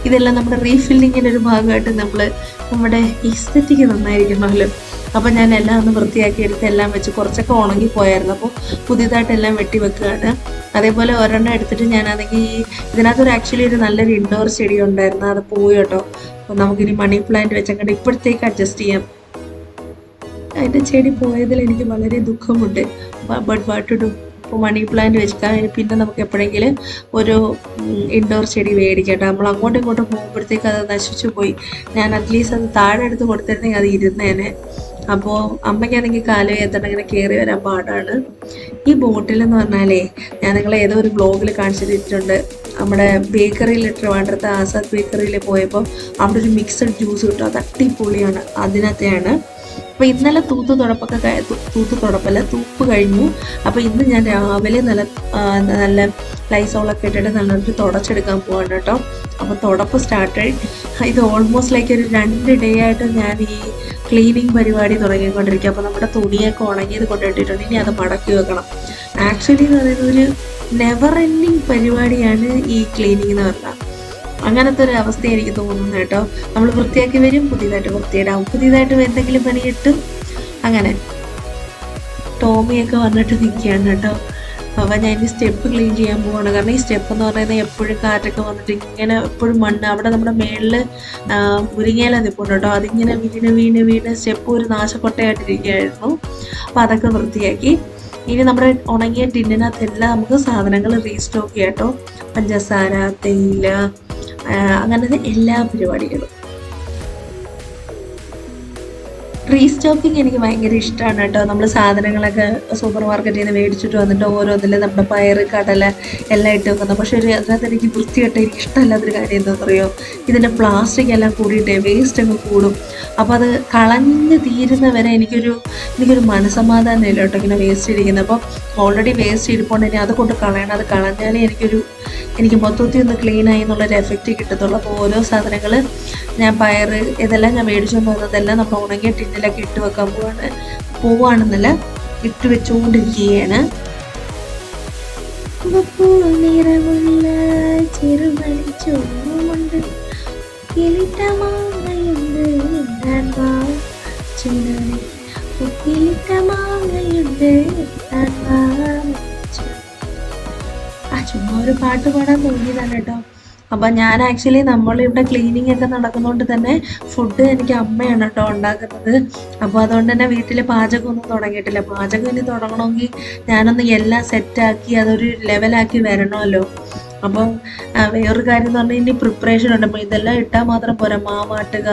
ഇതെല്ലാം നമ്മുടെ റീഫില്ലിങ്ങിൻ്റെ ഒരു ഭാഗമായിട്ട് നമ്മുടെ എസ്തെറ്റിക്ക് നന്നായിരിക്കണമല്ലോ. അപ്പോൾ ഞാൻ എല്ലാം ഒന്ന് വൃത്തിയാക്കി എടുത്ത് എല്ലാം വെച്ച് കുറച്ചൊക്കെ ഉണങ്ങിപ്പോയായിരുന്നു. അപ്പോൾ പുതിയതായിട്ടെല്ലാം വെട്ടി വെക്കുകയാണ്. അതേപോലെ ഒരെണ്ണം എടുത്തിട്ട് ഞാനാണെങ്കിൽ ഇതിനകത്തൊരു ആക്ച്വലി ഒരു നല്ലൊരു ഇൻഡോർ ചെടി ഉണ്ടായിരുന്നു, അത് പോയി കേട്ടോ. അപ്പോൾ നമുക്കിനി മണി പ്ലാന്റ് വെച്ചങ്ങോട്ട് ഇപ്പോഴത്തേക്ക് അഡ്ജസ്റ്റ് ചെയ്യാം. അതിൻ്റെ ചെടി പോയതിൽ എനിക്ക് വളരെ ദുഃഖമുണ്ട്. But what to do. ഇപ്പോൾ മണി പ്ലാന്റ് വെച്ചാൽ പിന്നെ നമുക്ക് എപ്പോഴെങ്കിലും ഒരു ഇൻഡോർ ചെടി മേടിക്കട്ടെ. നമ്മൾ അങ്ങോട്ടും ഇങ്ങോട്ടും പോകുമ്പോഴത്തേക്ക് അത് നശിച്ചു പോയി. ഞാൻ അറ്റ്ലീസ്റ്റ് അത് താഴെ എടുത്ത് കൊടുത്തിരുന്നെങ്കിൽ അത് ഇരുന്നേനെ. അപ്പോൾ അമ്മയ്ക്കാണെങ്കിൽ കാല് എത്തണം, ഇങ്ങനെ കയറി വരാൻ പാടാണ്. ഈ ബോട്ടിലെന്ന് പറഞ്ഞാലേ ഞാൻ നിങ്ങളെ ഏതോ ഒരു വ്ലോഗിൽ കാണിച്ചിട്ടുണ്ട്. നമ്മുടെ ബേക്കറിയിൽ ട്രിവാൻഡ്രത്തെ ആസാദ് ബേക്കറിയിൽ പോയപ്പോൾ അവിടെ ഒരു മിക്സഡ് ജ്യൂസ് കിട്ടും. അത് അടിപൊളിയാണ്. അതിനകത്തെയാണ്. അപ്പോൾ ഇന്നലെ തൂപ്പ് കഴിഞ്ഞു. അപ്പോൾ ഇന്ന് ഞാൻ രാവിലെ നല്ല ലൈസോളൊക്കെ ഇട്ടിട്ട് നല്ലൊരു തുടച്ചെടുക്കാൻ പോവാണ് കേട്ടോ. അപ്പോൾ തുടപ്പ് സ്റ്റാർട്ടായി. ഇത് ഓൾമോസ്റ്റ് ലൈക്ക് ഒരു 2 ഡേ ആയിട്ട് ഞാൻ ഈ ക്ലീനിങ് പരിപാടി തുടങ്ങിക്കൊണ്ടിരിക്കുക. അപ്പോൾ നമ്മുടെ തുണിയൊക്കെ ഉണങ്ങിയത് കൊണ്ടിട്ടിട്ടുണ്ട്. ഇനി അത് മടക്കി വെക്കണം. ആക്ച്വലി എന്ന് പറയുന്നത് ഒരു നെവർ എൻഡിങ് പരിപാടിയാണ് ഈ ക്ലീനിങ് എന്ന് പറഞ്ഞാൽ. അങ്ങനത്തെ ഒരു അവസ്ഥ എനിക്ക് തോന്നുന്നു കേട്ടോ. നമ്മൾ വൃത്തിയാക്കി വരും, പുതിയതായിട്ട് വൃത്തിയിടാവും, പുതിയതായിട്ട് എന്തെങ്കിലും പണി കിട്ടും. അങ്ങനെ ടോമിയൊക്കെ വന്നിട്ട് നിൽക്കുകയാണ് കേട്ടോ. അപ്പോൾ ഞാൻ ഇനി സ്റ്റെപ്പ് ക്ലീൻ ചെയ്യാൻ പോവാണ്. കാരണം ഈ സ്റ്റെപ്പ് എന്ന് പറയുന്നത് എപ്പോഴും കാറ്റൊക്കെ വന്നിട്ട് ഇങ്ങനെ എപ്പോഴും മണ്ണ് അവിടെ നമ്മുടെ മേളിൽ മുരിങ്ങയില നിൽപ്പുണ്ട് കേട്ടോ. അതിങ്ങനെ വീണ് സ്റ്റെപ്പ് ഒരു നാശക്കൊട്ടയായിട്ടിരിക്കുകയായിരുന്നു. അപ്പോൾ അതൊക്കെ വൃത്തിയാക്കി ഇനി നമ്മുടെ ഉണങ്ങിയ ടിന്നിനകത്തെല്ലാം നമുക്ക് സാധനങ്ങൾ റീസ്റ്റോക്ക് ചെയ്യാം കേട്ടോ. പഞ്ചസാര, തേയില, അങ്ങനത്തെ എല്ലാ പരിപാടികളും. റീസ്റ്റോക്കിങ് എനിക്ക് ഭയങ്കര ഇഷ്ടമാണ് കേട്ടോ. നമ്മൾ സാധനങ്ങളൊക്കെ സൂപ്പർ മാർക്കറ്റിൽ നിന്ന് മേടിച്ചിട്ട് വന്നിട്ട് ഓരോന്നിൽ നമ്മുടെ പയറ്, കടല എല്ലാം ഇട്ട് വെക്കുന്നത്. പക്ഷേ അതിനകത്ത് എനിക്ക് വൃത്തികെട്ട എനിക്ക് ഇഷ്ടമല്ലാത്തൊരു കാര്യം എന്താണെന്ന് അറിയോ, ഇതിൻ്റെ പ്ലാസ്റ്റിക് എല്ലാം കൂടിയിട്ടേ വേസ്റ്റ് അങ്ങ് കൂടും. അപ്പോൾ അത് കളഞ്ഞ് തീരുന്നവരെ എനിക്കൊരു മനസ്സമാധാനം ഇല്ല കേട്ടോ ഇങ്ങനെ വേസ്റ്റ് ഇരിക്കുന്നത്. അപ്പോൾ ഓൾറെഡി വേസ്റ്റ് ഇരിപ്പുണ്ട്, ഇനി അത് കൊണ്ട് കളയണം. അത് കളഞ്ഞാലേ എനിക്ക് മൊത്തത്തിൽ ഒന്ന് ക്ലീൻ ആയി എന്നുള്ളൊരു എഫക്റ്റ് കിട്ടത്തുള്ളൂ. അപ്പോൾ ഓരോ സാധനങ്ങൾ ഞാൻ പയറ് ഇതെല്ലാം ഞാൻ മേടിച്ചുകൊണ്ട് വന്നതെല്ലാം നമ്മൾ ഉണങ്ങിയ ടിന്നിലൊക്കെ ഇട്ട് വെക്കാൻ പോവാണെന്നല്ല ഇട്ട് വെച്ചുകൊണ്ടിരിക്കുകയാണ്. നിറമുള്ള ചെറുമണി ചോറുമുണ്ട്, കിളിട്ട മാങ്ങയുണ്ട്, ഉപ്പിലിട്ട മാങ്ങയുണ്ട്. ചുമ്മാ ഒരു പാട്ട് പാടാൻ തോന്നിയതാണ് കേട്ടോ. അപ്പം ഞാൻ ആക്ച്വലി നമ്മളിവിടെ ക്ലീനിങ് ഒക്കെ നടക്കുന്നതുകൊണ്ട് തന്നെ ഫുഡ് എനിക്ക് അമ്മയാണ് കേട്ടോ ഉണ്ടാക്കുന്നത്. അപ്പോൾ അതുകൊണ്ട് തന്നെ വീട്ടിൽ പാചകമൊന്നും തുടങ്ങിയിട്ടില്ല. പാചകം ഇനി തുടങ്ങണമെങ്കിൽ ഞാനൊന്ന് എല്ലാം സെറ്റാക്കി അതൊരു ലെവലാക്കി വരണമല്ലോ. അപ്പം വേറൊരു കാര്യം എന്ന് പറഞ്ഞാൽ ഇനി പ്രിപ്പറേഷൻ ഉണ്ട്. അപ്പോൾ ഇതെല്ലാം ഇട്ടാൽ മാത്രം പോരാ, മാവാട്ടുക,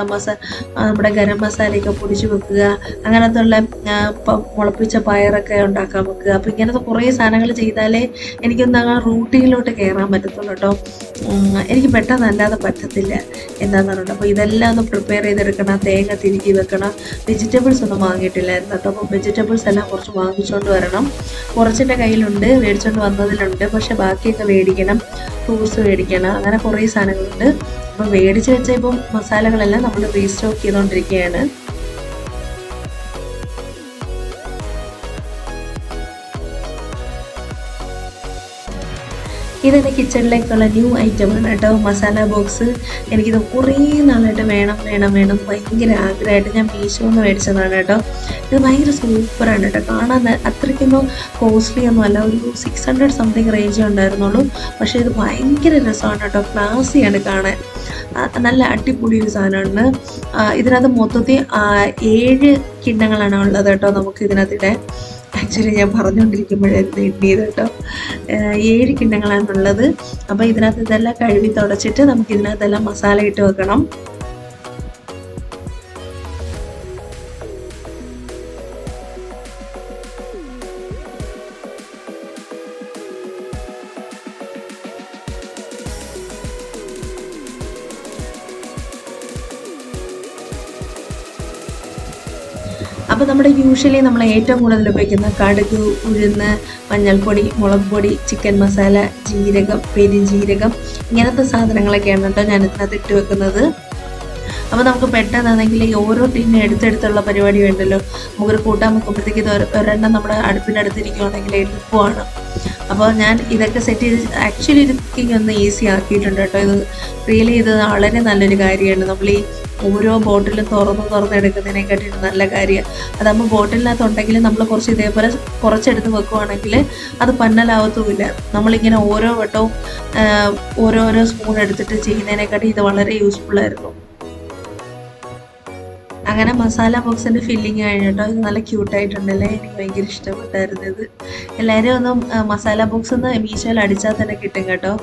നമ്മുടെ ഗരം മസാലയൊക്കെ പൊടിച്ച് വെക്കുക, അങ്ങനത്തെ ഉള്ള മുളപ്പിച്ച പയറൊക്കെ ഉണ്ടാക്കാൻ വെക്കുക. അപ്പോൾ ഇങ്ങനത്തെ കുറേ സാധനങ്ങൾ ചെയ്താലേ എനിക്കൊന്ന് ആ റൂട്ടീനിലോട്ട് കയറാൻ പറ്റത്തുള്ളൂ കേട്ടോ. എനിക്ക് പെട്ടെന്ന് അല്ലാതെ പറ്റത്തില്ല എന്താണെന്ന് പറഞ്ഞിട്ട്. അപ്പോൾ ഇതെല്ലാം ഒന്ന് പ്രിപ്പയർ ചെയ്തെടുക്കണം, തേങ്ങ തിരുകി വെക്കണം. വെജിറ്റബിൾസ് ഒന്നും വാങ്ങിയിട്ടില്ലായിരുന്നു കേട്ടോ. അപ്പോൾ വെജിറ്റബിൾസ് എല്ലാം കുറച്ച് വാങ്ങിച്ചുകൊണ്ട് വരണം. കുറച്ചിൻ്റെ കയ്യിലുണ്ട്, മേടിച്ചുകൊണ്ട് വന്നതിലുണ്ട്, പക്ഷെ ബാക്കിയൊക്കെ മേടിക്കണം. ഫ്രൂട്ട്സ് മേടിക്കണം, അങ്ങനെ കുറേ സാധനങ്ങളുണ്ട്. അപ്പം മേടിച്ച് വെച്ച ഇപ്പം മസാലകളെല്ലാം നമ്മൾ റീസ്റ്റോക്ക് ചെയ്തുകൊണ്ടിരിക്കുകയാണ്. ഇതെൻ്റെ കിച്ചണിലേക്കുള്ള ന്യൂ ഐറ്റമാണ് കേട്ടോ, മസാല ബോക്സ്. എനിക്കിത് കുറേ നാളായിട്ട് വേണം ഭയങ്കര ആഗ്രഹമായിട്ട് ഞാൻ മീഷോന്ന് മേടിച്ചതാണ് കേട്ടോ. ഇത് ഭയങ്കര സൂപ്പറാണ് കേട്ടോ. കാണാൻ അത്രയ്ക്കൊന്നും കോസ്റ്റ്ലി ഒന്നും അല്ല, ഒരു 600 സംതിങ് റേഞ്ചേ ഉണ്ടായിരുന്നുള്ളൂ. പക്ഷേ ഇത് ഭയങ്കര രസമാണ് കേട്ടോ, ക്ലാസ്സിയാണ് കാണാൻ. നല്ല അടിപൊളി ഒരു സാധനമാണ്. ഇതിനകത്ത് മൊത്തത്തിൽ 7 കിണ്ണങ്ങളാണ് ഉള്ളത് കേട്ടോ. നമുക്ക് ഇതിനകത്തിടെ ആക്ച്വലി ഞാൻ പറഞ്ഞുകൊണ്ടിരിക്കുമ്പോഴായിരുന്നു എണ്ണിയത് കേട്ടോ. 7 കിണ്ണങ്ങളാണുള്ളത്. അപ്പോൾ ഇതിനകത്ത് ഇതെല്ലാം കഴുകി തുടച്ചിട്ട് നമുക്ക് ഇതിനകത്തെല്ലാം മസാല ഇട്ട് വെക്കണം. അപ്പോൾ നമ്മുടെ യൂഷ്വലി നമ്മൾ ഏറ്റവും കൂടുതൽ ഉപയോഗിക്കുന്ന കടുക്, ഉഴുന്ന്, മഞ്ഞൾപ്പൊടി, മുളക് പൊടി, ചിക്കൻ മസാല, ജീരകം, പെരുംജീരകം, ഇങ്ങനത്തെ സാധനങ്ങളൊക്കെയാണ് കേട്ടോ ഞാൻ ഇതിനകത്ത് ഇട്ട് വെക്കുന്നത്. അപ്പോൾ നമുക്ക് പെട്ടെന്നാണെങ്കിൽ ഈ ഓരോ ടീമിനും എടുത്തെടുത്തുള്ള പരിപാടി വേണ്ടല്ലോ. നമുക്കൊരു കൂട്ടാൻ വെക്കുമ്പോഴത്തേക്ക് ഇത് ഒരെണ്ണം നമ്മുടെ അടുപ്പിനടുത്തിരിക്കുകയാണെങ്കിൽ എളുപ്പമാണ്. അപ്പോൾ ഞാൻ ഇതൊക്കെ സെറ്റ് ചെയ്ത് ആക്ച്വലി കുക്കിംഗ് ഒന്ന് ഈസി ആക്കിയിട്ടുണ്ട് കേട്ടോ. ഇത് റിയലി ഇത് വളരെ നല്ലൊരു കാര്യമാണ്. നമ്മൾ ഈ ഓരോ ബോട്ടിലും തുറന്നെടുക്കുന്നതിനെക്കാട്ടി നല്ല കാര്യമാണ്. അതാകുമ്പോൾ ബോട്ടിലിനകത്തുണ്ടെങ്കിൽ നമ്മൾ കുറച്ച് ഇതേപോലെ കുറച്ചെടുത്ത് വെക്കുവാണെങ്കിൽ അത് പന്നലാവത്തുമില്ല. നമ്മളിങ്ങനെ ഓരോ വട്ടവും ഓരോരോ സ്പൂൺ എടുത്തിട്ട് ചെയ്യുന്നതിനെക്കാട്ടി ഇത് വളരെ യൂസ്ഫുള്ളായിരുന്നു. അങ്ങനെ മസാല ബോക്സിൻ്റെ ഫില്ലിങ് കഴിഞ്ഞിട്ടോ. ഇത് നല്ല ക്യൂട്ടായിട്ടുണ്ടല്ലേ, എനിക്ക് ഭയങ്കര ഇഷ്ടപ്പെട്ടായിരുന്നു ഇത്. എല്ലാവരും ഒന്നും മസാല ബോക്സ് ഒന്ന് മീഷോയിൽ അടിച്ചാൽ തന്നെ കിട്ടും കേട്ടോ.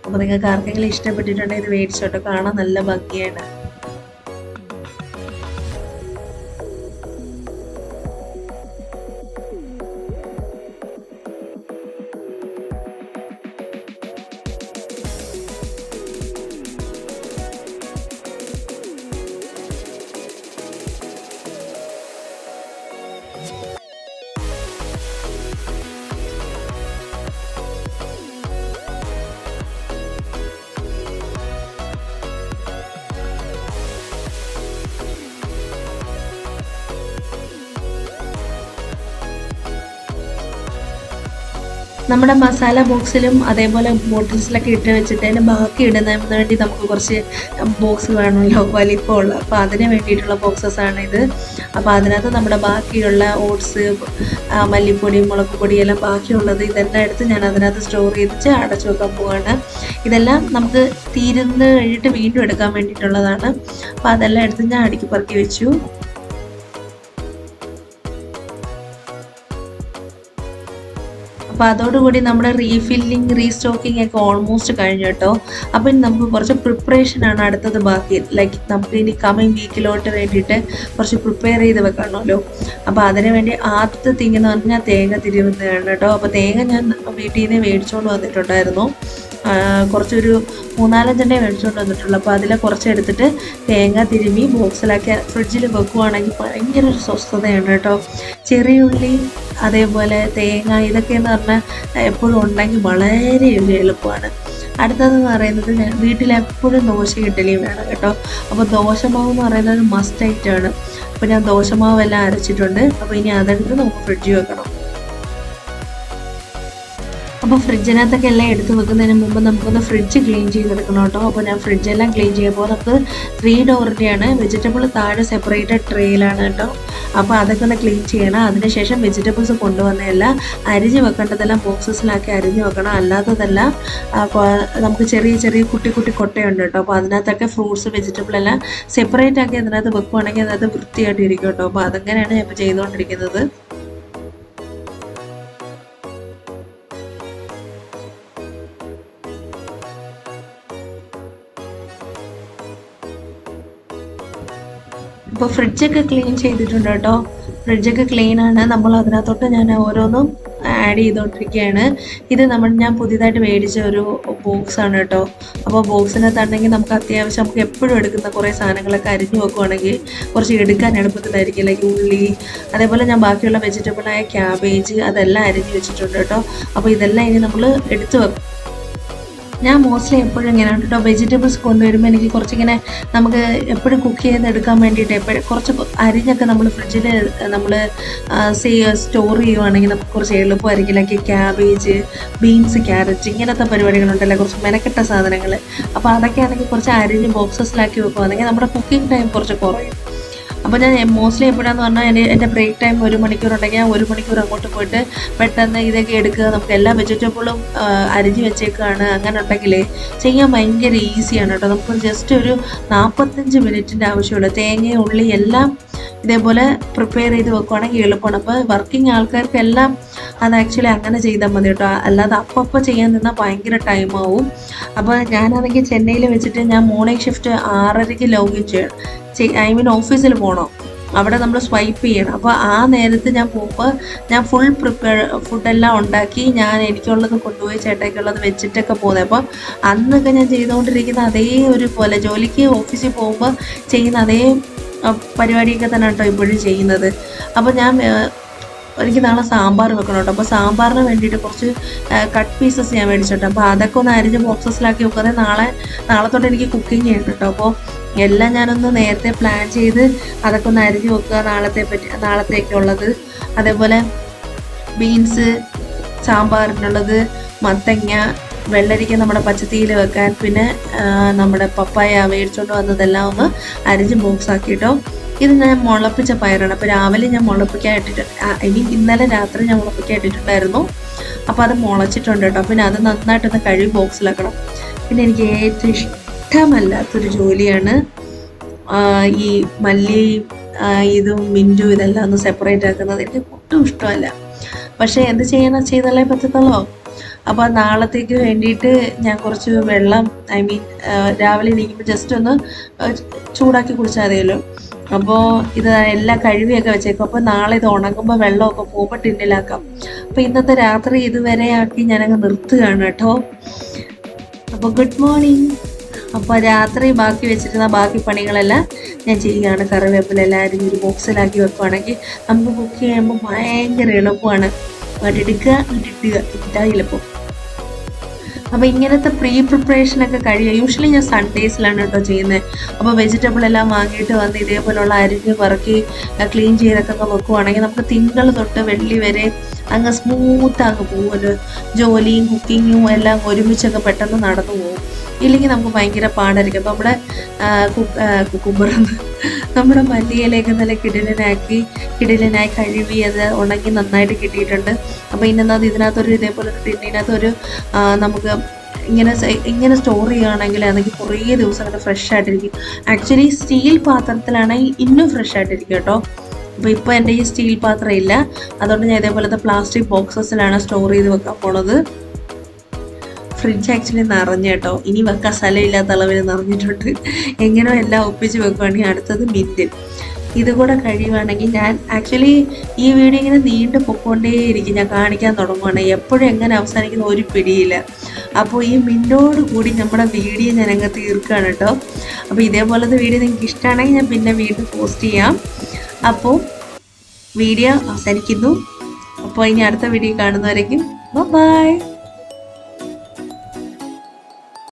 അപ്പോൾ നിങ്ങൾക്ക് ആർക്കെങ്കിലും ഇഷ്ടപ്പെട്ടിട്ടുണ്ടെങ്കിൽ ഇത് മേടിച്ചോട്ടോ, കാണാൻ നല്ല ഭംഗിയാണ്. നമ്മുടെ മസാല ബോക്സിലും അതേപോലെ ബോട്ടിൽസിലൊക്കെ ഇട്ട് വെച്ചിട്ട് അതിന് ബാക്കി ഇടുന്നതിന് വേണ്ടി നമുക്ക് കുറച്ച് ബോക്സ് വേണമല്ലോ വലിപ്പമുള്ള. അപ്പോൾ അതിന് വേണ്ടിയിട്ടുള്ള ബോക്സസാണ് ഇത്. അപ്പോൾ അതിനകത്ത് നമ്മുടെ ബാക്കിയുള്ള ഓട്സ്, മല്ലിപ്പൊടി, മുളക് പൊടി എല്ലാം ബാക്കിയുള്ളത് ഇതെല്ലാം എടുത്ത് ഞാൻ അതിനകത്ത് സ്റ്റോർ ചെയ്തിട്ട് അടച്ചു വെക്കാൻ പോവാണ്. ഇതെല്ലാം നമുക്ക് തീരുന്ന് കഴിഞ്ഞിട്ട് വീണ്ടും എടുക്കാൻ വേണ്ടിയിട്ടുള്ളതാണ്. അപ്പോൾ അതെല്ലാം എടുത്ത് ഞാൻ അടുക്കി പറക്കി വെച്ചു. അപ്പോൾ അതോടുകൂടി നമ്മുടെ റീഫില്ലിങ് റീസ്റ്റോക്കിംഗ് ഒക്കെ ഓൾമോസ്റ്റ് കഴിഞ്ഞു കേട്ടോ. അപ്പോൾ ഇനി നമുക്ക് കുറച്ച് പ്രിപ്പറേഷനാണ് അടുത്തത് ബാക്കി. ലൈക്ക് നമുക്ക് ഇനി കമ്മിങ് വീക്കിലോട്ട് വേണ്ടിയിട്ട് കുറച്ച് പ്രിപ്പയർ ചെയ്ത് വെക്കണമല്ലോ. അപ്പോൾ അതിന് വേണ്ടി ആദ്യത്തെ തിങ് എന്ന് പറഞ്ഞാൽ തേങ്ങ തിരുവുന്നതാണ് കേട്ടോ. അപ്പോൾ തേങ്ങ ഞാൻ വീട്ടിൽ നിന്ന് മേടിച്ചുകൊണ്ട് വന്നിട്ടുണ്ടായിരുന്നു. കുറച്ചൊരു 3-4 എണ്ണേ മേടിച്ചുകൊണ്ട് വന്നിട്ടുള്ളൂ. അപ്പോൾ അതിൽ കുറച്ചെടുത്തിട്ട് തേങ്ങ തിരുമ്മി ബോക്സിലാക്കി ഫ്രിഡ്ജിൽ വെക്കുവാണെങ്കിൽ ഭയങ്കര ഒരു സ്വസ്ഥതയാണ് കേട്ടോ. ചെറിയ ഉള്ളി അതേപോലെ തേങ്ങ ഇതൊക്കെയെന്ന് പറഞ്ഞാൽ എപ്പോഴും ഉണ്ടെങ്കിൽ വളരെ എളുപ്പമാണ്. അടുത്തതെന്ന് പറയുന്നത് വീട്ടിലെപ്പോഴും ദോശ ഇഡ്ഡലിയും വേണം കേട്ടോ. അപ്പോൾ ദോശമാവ് എന്ന് പറയുന്നത് മസ്റ്റ് ആയിട്ടാണ്. അപ്പോൾ ഞാൻ ദോശമാവെല്ലാം അരച്ചിട്ടുണ്ട്. അപ്പോൾ ഇനി അതെടുത്ത് നമുക്ക് ഫ്രിഡ്ജിൽ വെക്കണം. അപ്പോൾ ഫ്രിഡ്ജിനകത്തൊക്കെ എല്ലാം എടുത്ത് വെക്കുന്നതിന് മുമ്പ് നമുക്കൊന്ന് ഫ്രിഡ്ജ് ക്ലീൻ ചെയ്തെടുക്കണം കേട്ടോ. അപ്പോൾ ഞാൻ ഫ്രിഡ്ജെല്ലാം ക്ലീൻ ചെയ്യുമ്പോൾ നമുക്ക് 3 ഡോറിൻ്റെയാണ്. വെജിറ്റബിൾ താഴെ സെപ്പറേറ്റഡ് ട്രേയിലാണ് കേട്ടോ. അപ്പോൾ അതൊക്കെ ഒന്ന് ക്ലീൻ ചെയ്യണം. അതിനുശേഷം വെജിറ്റബിൾസ് കൊണ്ടുവന്നതെല്ലാം അരിഞ്ഞ് വെക്കേണ്ടതെല്ലാം ബോക്സസിലാക്കി അരിഞ്ഞ് വെക്കണം. അല്ലാത്തതെല്ലാം നമുക്ക് ചെറിയ ചെറിയ കുട്ടി കുട്ടി കൊട്ടയുണ്ട് കേട്ടോ. അപ്പോൾ അതിനകത്തൊക്കെ ഫ്രൂട്ട്സ് വെജിറ്റബിൾ എല്ലാം സെപ്പറേറ്റ് ആക്കി അതിനകത്ത് വെക്കുവാണെങ്കിൽ അതിനകത്ത് വൃത്തിയായിട്ടിരിക്കും കേട്ടോ. അപ്പോൾ അതങ്ങനെയാണ് ഞാൻ ഇപ്പോൾ ചെയ്തുകൊണ്ടിരിക്കുന്നത്. ഇപ്പോൾ ഫ്രിഡ്ജൊക്കെ ക്ലീൻ ചെയ്തിട്ടുണ്ട് കേട്ടോ. ഫ്രിഡ്ജൊക്കെ ക്ലീനാണ്. നമ്മൾ അതിനകത്തോട്ട് ഞാൻ ഓരോന്നും ആഡ് ചെയ്തുകൊണ്ടിരിക്കുകയാണ്. ഇത് ഞാൻ പുതിയതായിട്ട് മേടിച്ച ഒരു ബോക്സാണ് കേട്ടോ. അപ്പോൾ ബോക്സിനകത്താണെങ്കിൽ നമുക്ക് അത്യാവശ്യം നമുക്ക് എപ്പോഴും എടുക്കുന്ന കുറേ സാധനങ്ങളൊക്കെ അരിഞ്ഞു വെക്കുവാണെങ്കിൽ കുറച്ച് എടുക്കാൻ എളുപ്പത്തിലായിരിക്കും. ലൈക്ക് ഉള്ളി, അതേപോലെ ഞാൻ ബാക്കിയുള്ള വെജിറ്റബിളായ ക്യാബേജ് അതെല്ലാം അരിഞ്ഞു വെച്ചിട്ടുണ്ട് കേട്ടോ. അപ്പോൾ ഇതെല്ലാം ഇനി നമ്മൾ എടുത്ത് വെക്കും. ഞാൻ മോസ്റ്റ്ലി എപ്പോഴും ഇങ്ങനെയാണ് കേട്ടോ. വെജിറ്റബിൾസ് കൊണ്ടുവരുമ്പോൾ എനിക്ക് കുറച്ചിങ്ങനെ നമുക്ക് എപ്പോഴും കുക്ക് ചെയ്തെടുക്കാൻ വേണ്ടിയിട്ട് എപ്പോഴും കുറച്ച് അരിഞ്ഞൊക്കെ നമ്മൾ ഫ്രിഡ്ജിൽ നമ്മൾ സ്റ്റോർ ചെയ്യുവാണെങ്കിൽ നമുക്ക് കുറച്ച് എളുപ്പമായിരിക്കും. ലൈക്ക് ക്യാബേജ്, ബീൻസ്, ക്യാരറ്റ് ഇങ്ങനത്തെ പരിപാടികളുണ്ടല്ലോ, കുറച്ച് മെനക്കെട്ട സാധനങ്ങൾ. അപ്പോൾ അതൊക്കെ ആണെങ്കിൽ കുറച്ച് അരിഞ്ഞ് ബോക്സസിലാക്കി വെക്കുവാണെങ്കിൽ നമ്മുടെ കുക്കിംഗ് ടൈം കുറച്ച് കുറയും. അപ്പോൾ ഞാൻ മോസ്റ്റ്ലി എപ്പോഴാന്ന് പറഞ്ഞാൽ എൻ്റെ ബ്രേക്ക് ടൈം 1 മണിക്കൂർ ഉണ്ടെങ്കിൽ ഞാൻ 1 മണിക്കൂർ അങ്ങോട്ട് പോയിട്ട് പെട്ടെന്ന് ഇതൊക്കെ എടുക്കുക. നമുക്ക് എല്ലാ വെജിറ്റബിളും അരിഞ്ഞ് വെച്ചേക്കാണ്. അങ്ങനെ ഉണ്ടെങ്കിൽ ചെയ്യാൻ ഭയങ്കര ഈസിയാണ് കേട്ടോ. നമുക്ക് ജസ്റ്റ് ഒരു 45 മിനിറ്റിൻ്റെ ആവശ്യമുള്ളൂ. തേങ്ങ, ഉള്ളി എല്ലാം ഇതേപോലെ പ്രിപ്പയർ ചെയ്ത് വെക്കുവാണെങ്കിൽ എളുപ്പമാണ്. അപ്പോൾ വർക്കിംഗ് ആൾക്കാർക്കെല്ലാം അത് ആക്ച്വലി അങ്ങനെ ചെയ്താൽ മതി കേട്ടോ. അല്ലാതെ അപ്പം ചെയ്യാൻ നിന്നാൽ ഭയങ്കര ടൈമാവും. അപ്പോൾ ഞാനാണെങ്കിൽ ചെന്നൈയിൽ വെച്ചിട്ട് ഞാൻ മോർണിംഗ് ഷിഫ്റ്റ് 6:30 ലോഗിൻ ചെയ്യണം. ഓഫീസിൽ പോകണം. അവിടെ നമ്മൾ സ്വൈപ്പ് ചെയ്യണം. അപ്പോൾ ആ നേരത്ത് ഞാൻ പോകുമ്പോൾ ഞാൻ ഫുഡെല്ലാം ഉണ്ടാക്കി ഞാൻ എനിക്കുള്ളത് കൊണ്ടുപോയി ചേട്ടയ്ക്കുള്ളത് വെച്ചിട്ടൊക്കെ പോകുന്നത്. അപ്പോൾ അന്നൊക്കെ ഞാൻ ചെയ്തുകൊണ്ടിരിക്കുന്ന അതേ ഒരു പോലെ ജോലിക്ക് ഓഫീസിൽ പോകുമ്പോൾ ചെയ്യുന്ന അതേ പരിപാടിയൊക്കെ തന്നെ കേട്ടോ ഇപ്പോഴും ചെയ്യുന്നത്. അപ്പോൾ എനിക്ക് നാളെ സാമ്പാർ വെക്കണം കേട്ടോ. അപ്പോൾ സാമ്പാറിന് വേണ്ടിയിട്ട് കുറച്ച് കട്ട് പീസസ് ഞാൻ മേടിച്ചിട്ടോ. അപ്പോൾ അതൊക്കെ ഒന്ന് അരിഞ്ഞ് ബോക്സസിലാക്കി വെക്കാതെ നാളെ തൊട്ട് എനിക്ക് കുക്കിംഗ് ചെയ്യണം കേട്ടോ. അപ്പോൾ എല്ലാം ഞാനൊന്ന് നേരത്തെ പ്ലാൻ ചെയ്ത് അതൊക്കെ ഒന്ന് അരിഞ്ഞ് വെക്കുക നാളത്തേക്കുള്ളത്. അതേപോലെ ബീൻസ് സാമ്പാറിനുള്ളത്, മത്തങ്ങ, വെള്ളരിക്ക നമ്മുടെ പച്ചത്തിയിൽ വെക്കാൻ, പിന്നെ നമ്മുടെ പപ്പായ മേടിച്ചുകൊണ്ട് വന്നതെല്ലാം ഒന്ന് അരിഞ്ഞ് ബോക്സ് ആക്കിയിട്ടോ. ഇത് ഞാൻ മുളപ്പിച്ച പയറാണ്. അപ്പോൾ രാവിലെ ഞാൻ മുളപ്പിക്കാൻ ഇട്ടിട്ടുണ്ട്. ഇന്നലെ രാത്രി ഞാൻ മുളപ്പിക്കാൻ ഇട്ടിട്ടുണ്ടായിരുന്നു. അപ്പോൾ അത് മുളച്ചിട്ടുണ്ട് കേട്ടോ. പിന്നെ അത് നന്നായിട്ടൊന്ന് കഴുകി ബോക്സിലാക്കണം. പിന്നെ എനിക്ക് ഏറ്റവും ഇഷ്ടമല്ലാത്തൊരു ജോലിയാണ് ഈ മല്ലിയും ഇതും മിൻറ്റും ഇതെല്ലാം ഒന്ന് സെപ്പറേറ്റ് ആക്കുന്നത്. എനിക്ക് ഒട്ടും ഇഷ്ടമല്ല. പക്ഷേ എന്ത് ചെയ്താലേ പറ്റത്തുള്ളൂ. അപ്പോൾ നാളത്തേക്ക് വേണ്ടിയിട്ട് ഞാൻ കുറച്ച് വെള്ളം രാവിലെ എണീക്കുമ്പോൾ ജസ്റ്റ് ഒന്ന് ചൂടാക്കി കുടിച്ചാൽ മതിയല്ലോ. അപ്പോൾ ഇത് എല്ലാം കഴുകിയൊക്കെ വെച്ചേക്കും. അപ്പോൾ നാളെ ഇത് ഉണങ്ങുമ്പോൾ വെള്ളമൊക്കെ പോകുമ്പോൾ ടിന്നിലാക്കാം. അപ്പോൾ ഇന്നത്തെ രാത്രി ഇതുവരെ ആക്കി ഞാനങ്ങ് നിർത്തുകയാണ് കേട്ടോ. അപ്പോൾ ഗുഡ് മോർണിംഗ്. അപ്പോൾ രാത്രി ബാക്കി വെച്ചിരുന്ന ബാക്കി പണികളെല്ലാം ഞാൻ ചെയ്യുകയാണ്. കറിവേപ്പിലെല്ലാം അരിഞ്ഞൊരു ബോക്സിലാക്കി വെക്കുവാണെങ്കിൽ നമുക്ക് കുക്ക് ചെയ്യുമ്പോൾ ഭയങ്കര എളുപ്പമാണ്. എടുക്കുക ഇട്ടാ എളുപ്പം. അപ്പോൾ ഇങ്ങനത്തെ പ്രിപ്പറേഷനൊക്കെ കഴിയുക യൂഷ്വലി ഞാൻ സൺഡേസിലാണ് കേട്ടോ ചെയ്യുന്നത്. അപ്പോൾ വെജിറ്റബിൾ എല്ലാം വാങ്ങിയിട്ട് വന്ന് ഇതേപോലെയുള്ള അരിഞ്ഞ് പറക്കി ക്ലീൻ ചെയ്തൊക്കെ വെക്കുവാണെങ്കിൽ നമുക്ക് തിങ്കൾ തൊട്ട് വെള്ളി വരെ അങ്ങ് സ്മൂത്താങ്ങ് പോകുമല്ലോ. ജോലിയും കുക്കിങ്ങും എല്ലാം ഒരുമിച്ചൊക്കെ പെട്ടെന്ന് നടന്നു പോകും. ഇല്ലെങ്കിൽ നമുക്ക് ഭയങ്കര പാടായിരിക്കും. അപ്പോൾ നമ്മുടെ മല്ലിയിലേക്ക് നല്ല കിടിലനായി കഴുകി അത് ഉണങ്ങി നന്നായിട്ട് കിട്ടിയിട്ടുണ്ട്. അപ്പോൾ ഇതിനകത്തൊരു ഇതേപോലെ ഒരു ടിന്നിനകത്തൊരു നമുക്ക് ഇങ്ങനെ സ്റ്റോർ ചെയ്യുകയാണെങ്കിൽ അതെങ്കിൽ കുറേ ദിവസം അങ്ങനെ ഫ്രഷ് ആയിട്ടിരിക്കും. ആക്ച്വലി സ്റ്റീൽ പാത്രത്തിലാണെങ്കിൽ ഇന്നും ഫ്രഷ് ആയിട്ടിരിക്കും കേട്ടോ. അപ്പോൾ ഇപ്പോൾ എൻ്റെ ഈ സ്റ്റീൽ പാത്രം ഇല്ല. അതുകൊണ്ട് ഞാൻ ഇതേപോലത്തെ പ്ലാസ്റ്റിക് ബോക്സസിലാണ് സ്റ്റോർ ചെയ്ത് വെക്കാൻ പോണത്. ഫ്രിഡ്ജ് ആക്ച്വലി നിറഞ്ഞു കേട്ടോ. ഇനി വെക്കാൻ സ്ഥലമില്ലാത്ത അളവിൽ നിറഞ്ഞിട്ടുണ്ട്. എങ്ങനെയോ എല്ലാം ഒപ്പിച്ച് വെക്കുകയാണെങ്കിൽ അടുത്തത് മിൻറ്റ്. ഇതുകൂടെ കഴിയുവാണെങ്കിൽ ഞാൻ ആക്ച്വലി ഈ വീഡിയോ ഇങ്ങനെ നീണ്ടു പൊക്കോണ്ടേയിരിക്കും. ഞാൻ കാണിക്കാൻ തുടങ്ങുവാണ്. എപ്പോഴും എങ്ങനെ അവസാനിക്കുന്ന ഒരു പിടിയില്ല. അപ്പോൾ ഈ മിൻറ്റോട് കൂടി നമ്മുടെ വീഡിയോ ഞാൻ അങ്ങ് തീർക്കുകയാണ് കേട്ടോ. അപ്പോൾ ഇതേപോലത്തെ വീഡിയോ നിങ്ങൾക്ക് ഇഷ്ടമാണെങ്കിൽ ഞാൻ പിന്നെ വീണ്ടും പോസ്റ്റ് ചെയ്യാം. അപ്പോൾ വീഡിയോ അവസാനിക്കുന്നു. അപ്പോൾ ഇനി അടുത്ത വീഡിയോ കാണുന്നവരേക്കും ബൈ.